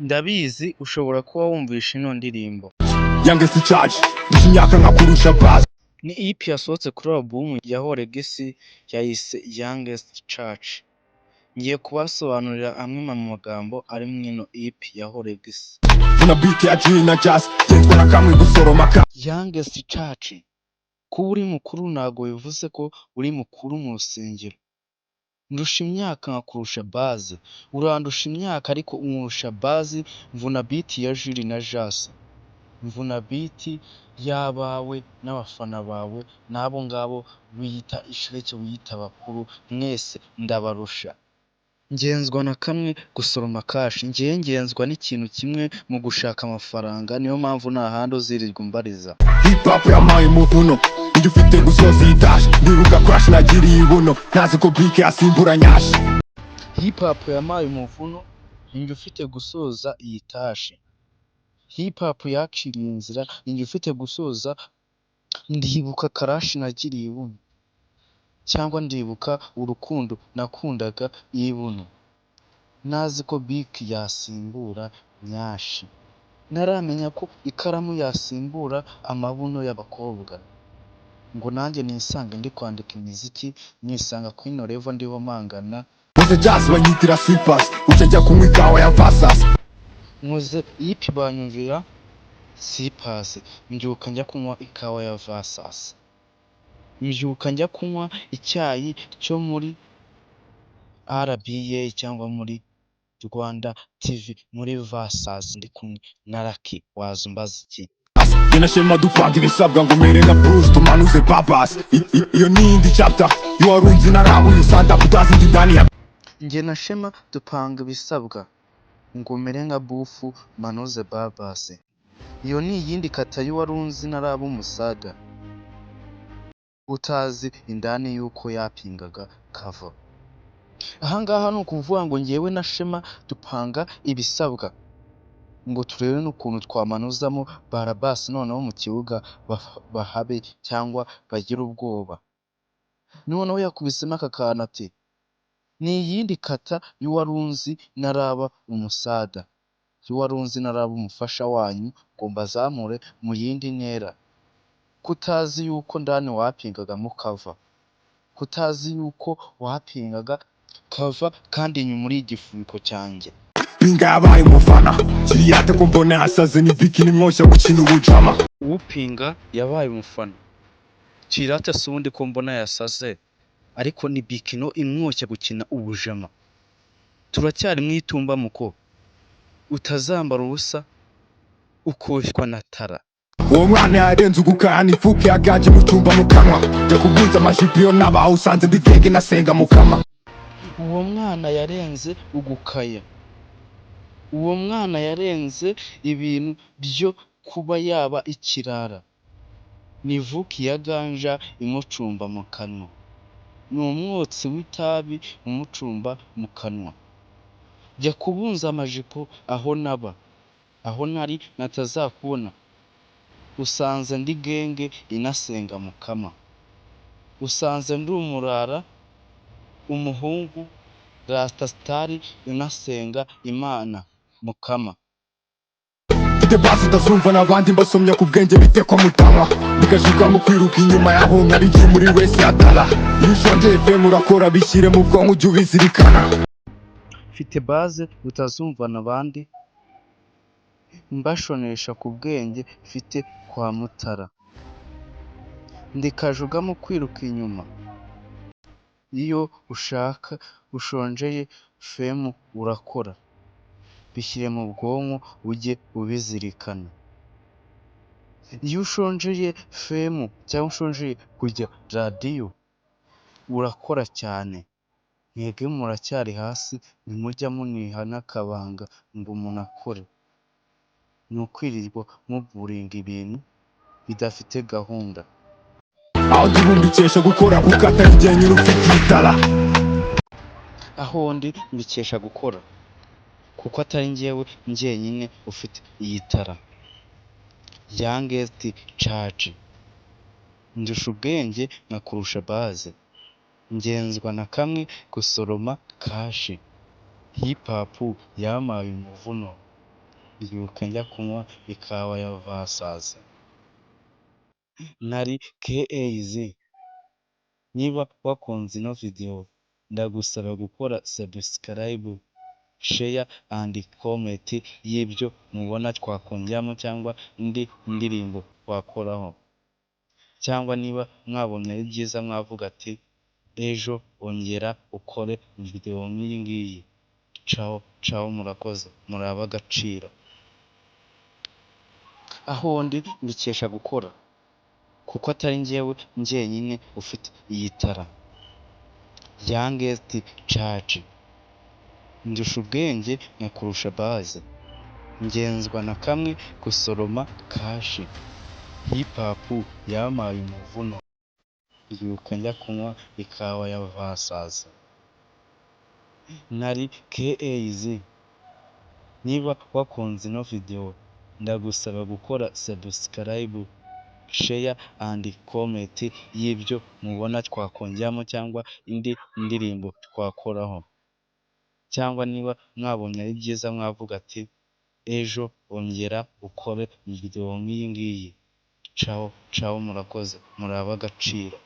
Ndabizi ushobora kuba wumvishe ino ndirimbo. Youngest charge imyaka nkakurusha buzz. Ni EP yasohotse kuri album ya Ho Legacy yayise Youngest Church. Ngiye kubasobanurira amwe mu magambo ari mu ino EP ya Ho Legacy. Una beat ya Gina Jazz yitwa na kamwe gusoroma ka Youngest Church. Kuba uri mukuru ntago bivuze ko uri mukuru mu rusengero. Ndusha imyaka nkakurusha base. Urandusha imyaka ariko umurusha base. Mvuna beat ya Jules na Jase. Mvuna beat y'abawe n'abafana bawe n'abo ngabo wiyita ishureke wiyita bakuru mwese ndabarusha. Ngenzwa na kamwe gusoroma kashi. Ngenzwa n'ikintu kimwe mu gushaka amafaranga, niyo mpamvu nta handi uzirirwa umbariza. hip hop yampaye umuvuno ndi ufite gusoza itaje ndiruka crash nagiriye ibuno ntazi ko beat yasimbura nyashi. Hip hop yampaye umuvuno ninjye ufite gusoza iyi tashi. Hip hop yakiriye inzira ninjye ufite gusoza. Ndibuka karashi nagiriye ibuno, cyangwa ndibuka urukundo nakundaga ibuno. Nazi ko bik yasimbura nyashi. Naramenya ko ikaramu yasimbura amabuno y'abakobwa. Ngo nanjye nisange ndi kwandika imiziki, nisanga kuri ino level ndiho mangana. Uze jazz banyitira sipas ucajya kunywa ikawa ya Vasas. Nkoze ipi banyumvira sipasi, mbyuka njya kunywa ikawa ya Vasas. Mbyuka njya kunywa icyayi cyo muri RBA cyangwa muri Rwanda TV muri Vasas ndi kumwe na Lucky. Wazumbaza iki? Binashema dupanga ibisabwa ngo mere nka Bruce tumanuze babas. Iyo ni indi chapter y'uwarunzi narabuye usanga kutazi ndani ya Njye na Shema dupanga ibisabwa ngo mere nka bufu manuze babase. Iyo ni iyindi kata y'uwarunzi naraba umusaga utazi indani yuko yapingaga kava. Ahangaha ni ukuvuga ngo ngewe na Shema dupanga ibisabwa ngo turebe n'ukuntu twamanuzamo barabasi noneho mu kibuga bahabe cyangwa bagira ubwoba. Noneho yakubisemo aka kantu ati ni iyindi kata y'uwarunzi naraba umusada, y'uwarunzi naraba umufasha wanyu ngo mbazamure mu yindi ntera. Kutazi yuko ndani wapingaga mukava, kutazi yuko wapingaga kava kandi inyuma muri igifuniko cyanjye. Pinga yabaye umufana kiriyate ko mbona yasaze ni bikini mwoshya gukina ubujama. Upinga yabaye umufana kirate se ubundi ko mbona yasaze, ariko ni bikino imwoshya gukina ubujama. Turacyari mwitumba muko utazambara ubusa ukoshywa na tara. Uwo mwana yarenze ugukana ifuke yagaje mutumba mu kanwa jya kugunza amajipo n'abaho usanze mbigege nasenga mukama. Uwo mwana yarenze ugukaya. Uwo mwana yarenze ibintu byo kuba yaba ikirara. Nivuki ya ganja imucumba mu kanwa. Ni umwotsi w'itabi umucumba mu kanwa. Jya kubunza amajipo aho naba, aho nari natazakubona. Usanze ndi genge inasenga mukama. Usanze ndi umurara, umuhungu rastasitari inasenga Imana mukama. Mfite basi utazumva n'abandi mbasomya ku bwenge bitekwa mutanwa bikashuka mu kwiruka inyuma yaho nkari igihe muri wese atara. Iyo ushonje FM urakora bishyire mu bwonko ujye ubizirikana. Mfite baze utazumva n'abandi mbashonesha ku bwenge mfite kwa Mutara. Ndikajuga mu kwiruka inyuma. Iyo ushaka ushonjeye FM urakora bishyire mu bwonko ujye ubizirikana. Iyo ushonjeye FM cyangwa ushonjeye kujya radiyo urakora cyane. Mwebwe muracyari hasi ntimujya muniha n'akabanga ngo umuntu akore. Ni ukwirirwa muburinga ibintu bidafite gahunda. Aho ndibumbikesha gukora gukata igihe nyiri ufite itara. Aho ndi mbikesha gukora kuko atari njyewe njyenyine ufite iyi tara. Youngest Church. Ndusha ubwenge nkakurusha base. Ngenzwa na kamwe gusoroma kashi. Hip hop yampaye umuvuno. mbyuka njya kunywa ikawa ya Vasazi. Nari KAZ. Niba wakunze ino video ndagusaba gukora subscribe, share and comment y'ibyo mubona twakongeramo cyangwa indi ndirimbo twakoraho, cyangwa niba mwabonye ari byiza mwavuga ati ejo ongera ukore video nk'iyi ngiyi. Ciao murakoze, muri ab'agaciro. Aho ndi mbikesha gukora, kuko atari njyewe njyenyine ufite iyi tara. Youngest Church. Ndusha ubwenge nkakurusha baze. Ngenzwa na kamwe gusoroma kashi. Hip hop yampaye umuvuno. Mbyuka njya kunywa ikawa ya Vasazi. Nari KAZ. Niba wakunze ino video ndagusaba gukora subscribe, share and comment y'ibyo mubona twakongeramo cyangwa indi ndirimbo twakoraho, cyangwa niba mwabonye ari byiza mwavuga ati ejo ongera ukore video nk'iyi ngiyi. Ciao murakoze, muri ab'agaciro.